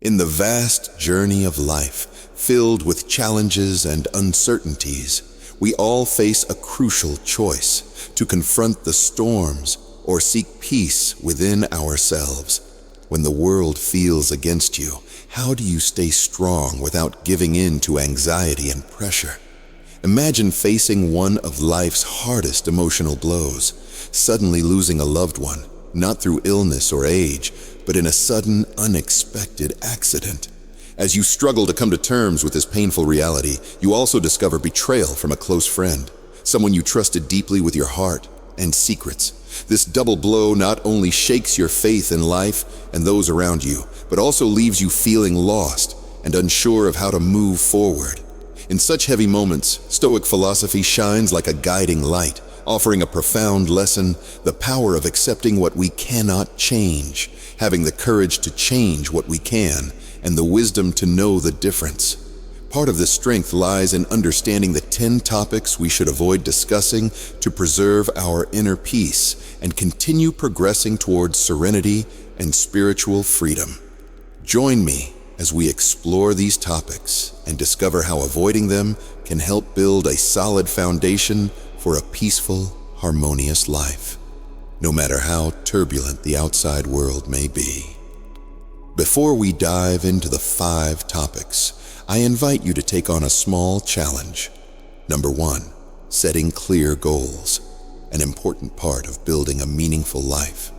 In the vast journey of life, filled with challenges and uncertainties, we all face a crucial choice: to confront the storms or seek peace within ourselves. When the world feels against you, how do you stay strong without giving in to anxiety and pressure? Imagine facing one of life's hardest emotional blows, suddenly losing a loved one, not through illness or age, but in a sudden, unexpected accident. As you struggle to come to terms with this painful reality, you also discover betrayal from a close friend, someone you trusted deeply with your heart and secrets. This double blow not only shakes your faith in life and those around you, but also leaves you feeling lost and unsure of how to move forward. In such heavy moments, Stoic philosophy shines like a guiding light, offering a profound lesson: the power of accepting what we cannot change, having the courage to change what we can, and the wisdom to know the difference. Part of this strength lies in understanding the 10 topics we should avoid discussing to preserve our inner peace and continue progressing towards serenity and spiritual freedom. Join me as we explore these topics and discover how avoiding them can help build a solid foundation for a peaceful, harmonious life, no matter how turbulent the outside world may be. Before we dive into the 5 topics, I invite you to take on a small challenge. Number 1, setting clear goals, an important part of building a meaningful life.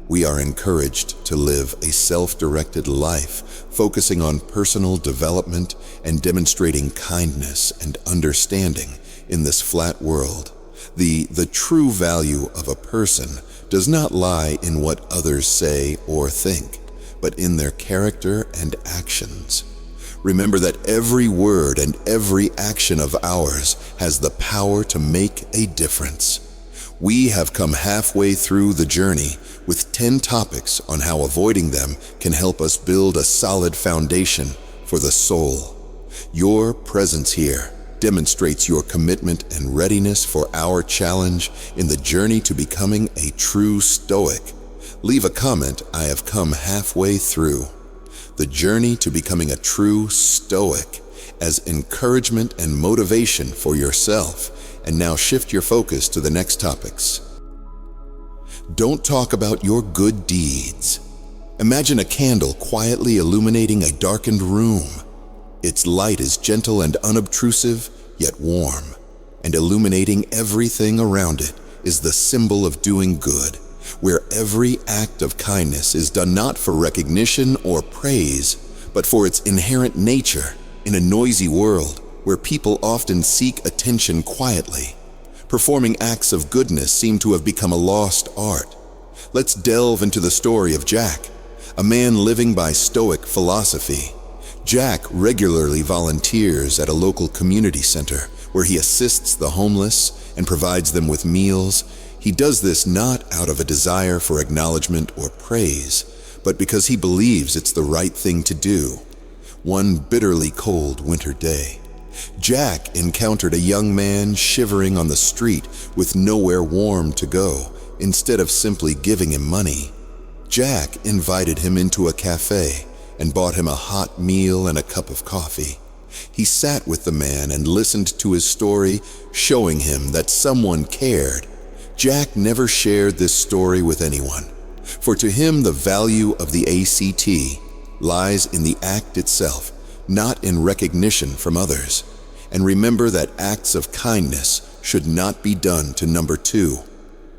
We are encouraged to live a self-directed life, focusing on personal development and demonstrating kindness and understanding in this flat world. The true value of a person does not lie in what others say or think, but in their character and actions. Remember that every word and every action of ours has the power to make a difference. We have come halfway through the journey with 10 topics on how avoiding them can help us build a solid foundation for the soul. Your presence here demonstrates your commitment and readiness for our challenge in the journey to becoming a true Stoic. Leave a comment: I have come halfway through. The journey to becoming a true Stoic as encouragement and motivation for yourself. And now shift your focus to the next topics. Don't talk about your good deeds. Imagine a candle quietly illuminating a darkened room. Its light is gentle and unobtrusive, yet warm, and illuminating everything around it is the symbol of doing good, where every act of kindness is done not for recognition or praise, but for its inherent nature. In a noisy world, where people often seek attention quietly, performing acts of goodness seem to have become a lost art. Let's delve into the story of Jack, a man living by Stoic philosophy. Jack regularly volunteers at a local community center where he assists the homeless and provides them with meals. He does this not out of a desire for acknowledgement or praise, but because he believes it's the right thing to do. One bitterly cold winter day, Jack encountered a young man shivering on the street with nowhere warm to go. Instead of simply giving him money, Jack invited him into a cafe and bought him a hot meal and a cup of coffee. He sat with the man and listened to his story, showing him that someone cared. Jack never shared this story with anyone, for to him the value of the ACT lies in the act itself, not in recognition from others. And remember that acts of kindness should not be done to number 2.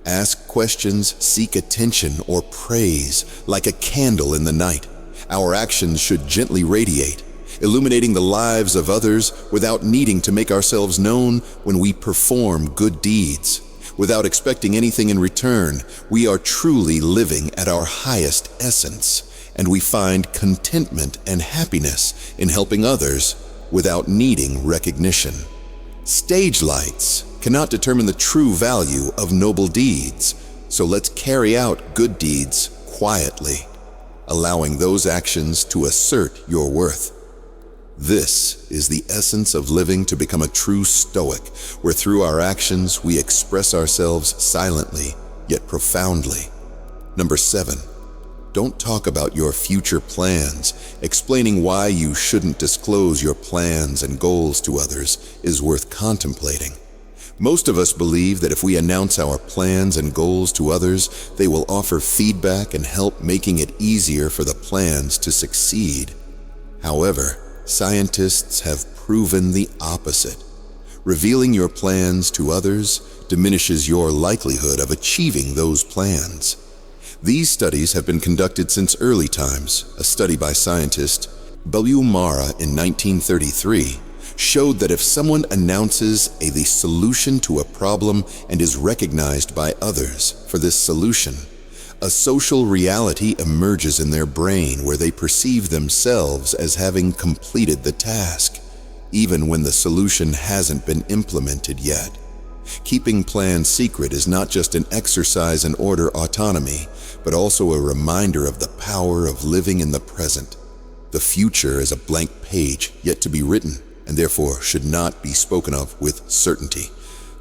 Ask questions, seek attention, or praise like a candle in the night. Our actions should gently radiate, illuminating the lives of others without needing to make ourselves known. When we perform good deeds without expecting anything in return, we are truly living at our highest essence, and we find contentment and happiness in helping others without needing recognition. Stage lights cannot determine the true value of noble deeds, so let's carry out good deeds quietly, allowing those actions to assert your worth. This is the essence of living to become a true Stoic, where through our actions we express ourselves silently yet profoundly. Number 7. don't talk about your future plans. Explaining why you shouldn't disclose your plans and goals to others is worth contemplating. Most of us believe that if we announce our plans and goals to others, they will offer feedback and help making it easier for the plans to succeed. However, scientists have proven the opposite. Revealing your plans to others diminishes your likelihood of achieving those plans. These studies have been conducted since early times. A study by scientist W. Mara in 1933 showed that if someone announces the solution to a problem and is recognized by others for this solution, a social reality emerges in their brain where they perceive themselves as having completed the task, even when the solution hasn't been implemented yet. Keeping plans secret is not just an exercise in order autonomy, but also a reminder of the power of living in the present. The future is a blank page yet to be written, and therefore should not be spoken of with certainty.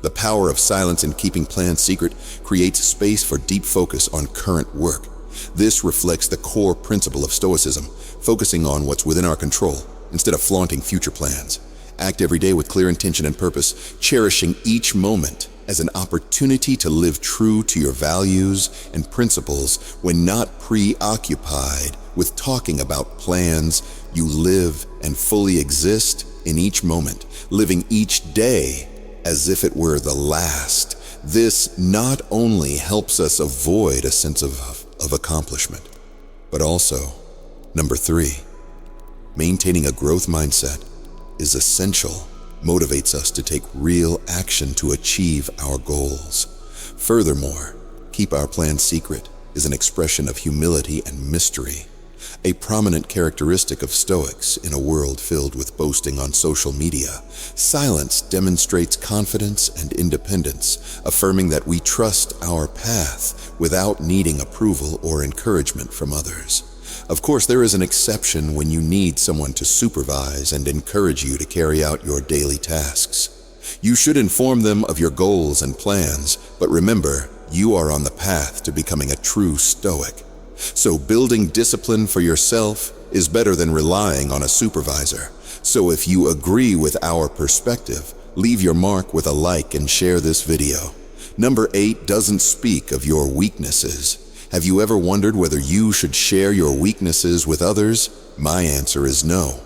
The power of silence in keeping plans secret creates space for deep focus on current work. This reflects the core principle of Stoicism, focusing on what's within our control instead of flaunting future plans. Act every day with clear intention and purpose, cherishing each moment as an opportunity to live true to your values and principles when not preoccupied with talking about plans. You live and fully exist in each moment, living each day as if it were the last. This not only helps us avoid a sense of accomplishment, but also, number 3, maintaining a growth mindset is essential, motivates us to take real action to achieve our goals. Furthermore, keep our plans secret is an expression of humility and mystery, a prominent characteristic of Stoics in a world filled with boasting on social media. Silence demonstrates confidence and independence, affirming that we trust our path without needing approval or encouragement from others. Of course, there is an exception when you need someone to supervise and encourage you to carry out your daily tasks. You should inform them of your goals and plans, but remember, you are on the path to becoming a true Stoic. So building discipline for yourself is better than relying on a supervisor. So if you agree with our perspective, leave your mark with a like and share this video. Number 8 doesn't speak of your weaknesses. Have you ever wondered whether you should share your weaknesses with others? My answer is no.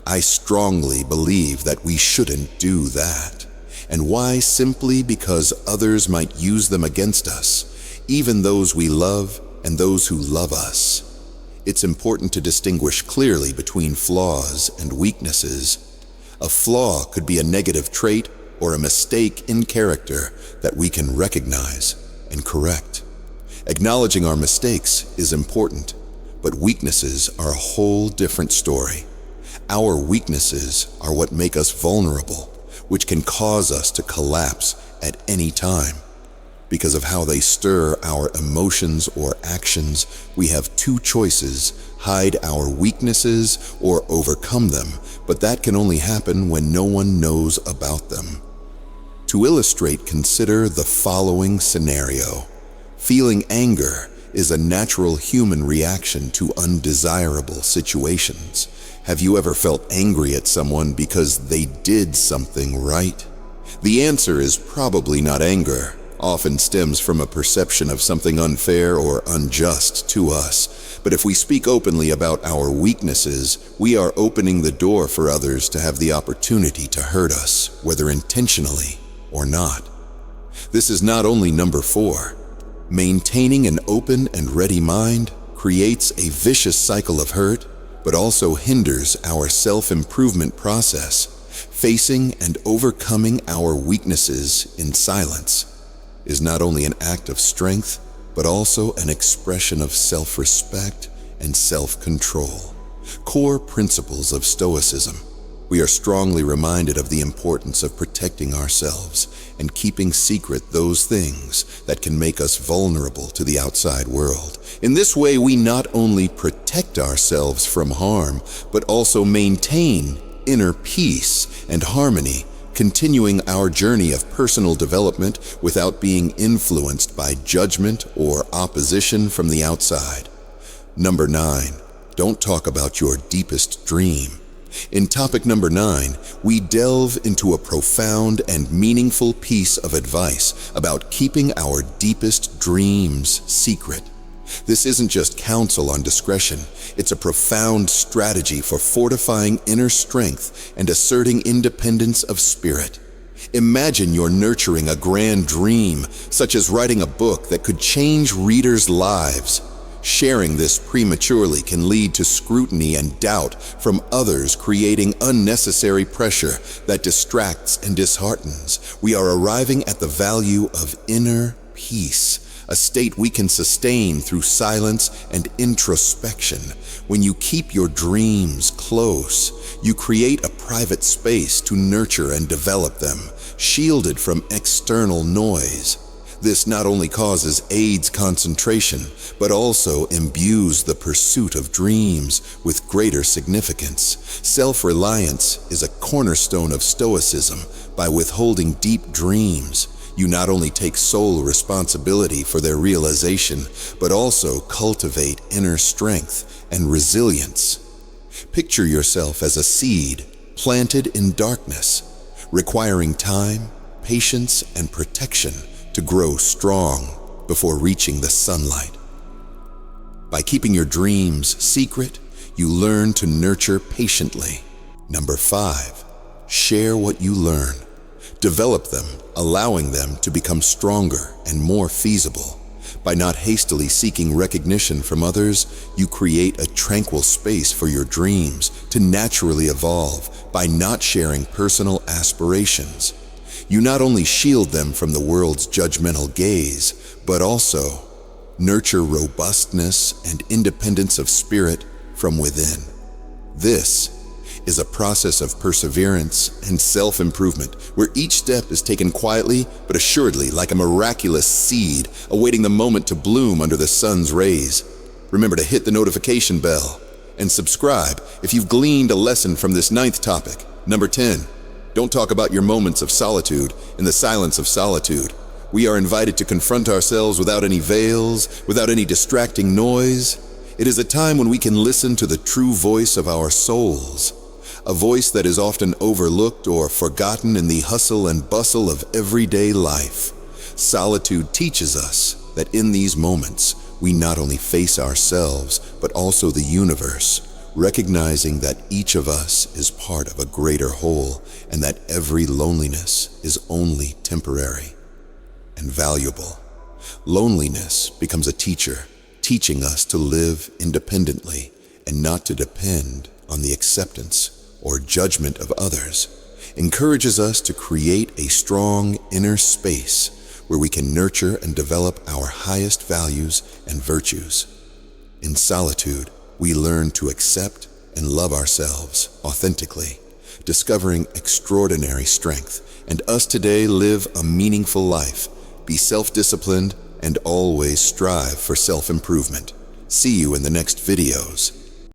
I strongly believe that we shouldn't do that. And why? Simply because others might use them against us, even those we love and those who love us. It's important to distinguish clearly between flaws and weaknesses. A flaw could be a negative trait or a mistake in character that we can recognize and correct. Acknowledging our mistakes is important, but weaknesses are a whole different story. Our weaknesses are what make us vulnerable, which can cause us to collapse at any time. Because of how they stir our emotions or actions, we have 2 choices: hide our weaknesses or overcome them, but that can only happen when no one knows about them. To illustrate, consider the following scenario. Feeling anger is a natural human reaction to undesirable situations. Have you ever felt angry at someone because they did something right? The answer is probably not anger. Often stems from a perception of something unfair or unjust to us. But if we speak openly about our weaknesses, we are opening the door for others to have the opportunity to hurt us, whether intentionally or not. This is not only number 4. Maintaining an open and ready mind creates a vicious cycle of hurt, but also hinders our self-improvement process. Facing and overcoming our weaknesses in silence is not only an act of strength, but also an expression of self-respect and self-control. Core principles of Stoicism. We are strongly reminded of the importance of protecting ourselves and keeping secret those things that can make us vulnerable to the outside world. In this way, we not only protect ourselves from harm, but also maintain inner peace and harmony, continuing our journey of personal development without being influenced by judgment or opposition from the outside. Number 9, don't talk about your deepest dream. In topic number 9, we delve into a profound and meaningful piece of advice about keeping our deepest dreams secret. This isn't just counsel on discretion, it's a profound strategy for fortifying inner strength and asserting independence of spirit. Imagine you're nurturing a grand dream, such as writing a book that could change readers' lives. Sharing this prematurely can lead to scrutiny and doubt from others, creating unnecessary pressure that distracts and disheartens. We are arriving at the value of inner peace, a state we can sustain through silence and introspection. When you keep your dreams close, you create a private space to nurture and develop them, shielded from external noise. This not only aids concentration, but also imbues the pursuit of dreams with greater significance. Self-reliance is a cornerstone of Stoicism. By withholding deep dreams, you not only take sole responsibility for their realization, but also cultivate inner strength and resilience. Picture yourself as a seed planted in darkness, requiring time, patience, and protection to grow strong before reaching the sunlight. By keeping your dreams secret, you learn to nurture patiently. Number 5, share what you learn. Develop them, allowing them to become stronger and more feasible. By not hastily seeking recognition from others, you create a tranquil space for your dreams to naturally evolve. By not sharing personal aspirations, you not only shield them from the world's judgmental gaze, but also nurture robustness and independence of spirit from within. This is a process of perseverance and self-improvement, where each step is taken quietly but assuredly, like a miraculous seed awaiting the moment to bloom under the sun's rays. Remember to hit the notification bell and subscribe if you've gleaned a lesson from this 9th topic. Number 10, don't talk about your moments of solitude in the silence of solitude. We are invited to confront ourselves without any veils, without any distracting noise. It is a time when we can listen to the true voice of our souls, a voice that is often overlooked or forgotten in the hustle and bustle of everyday life. Solitude teaches us that in these moments, we not only face ourselves, but also the universe, recognizing that each of us is part of a greater whole and that every loneliness is only temporary and valuable. Loneliness becomes a teacher, teaching us to live independently and not to depend on the acceptance or judgment of others. Encourages us to create a strong inner space where we can nurture and develop our highest values and virtues. In solitude, we learn to accept and love ourselves authentically, discovering extraordinary strength. And us today live a meaningful life, be self-disciplined, and always strive for self-improvement. See you in the next videos.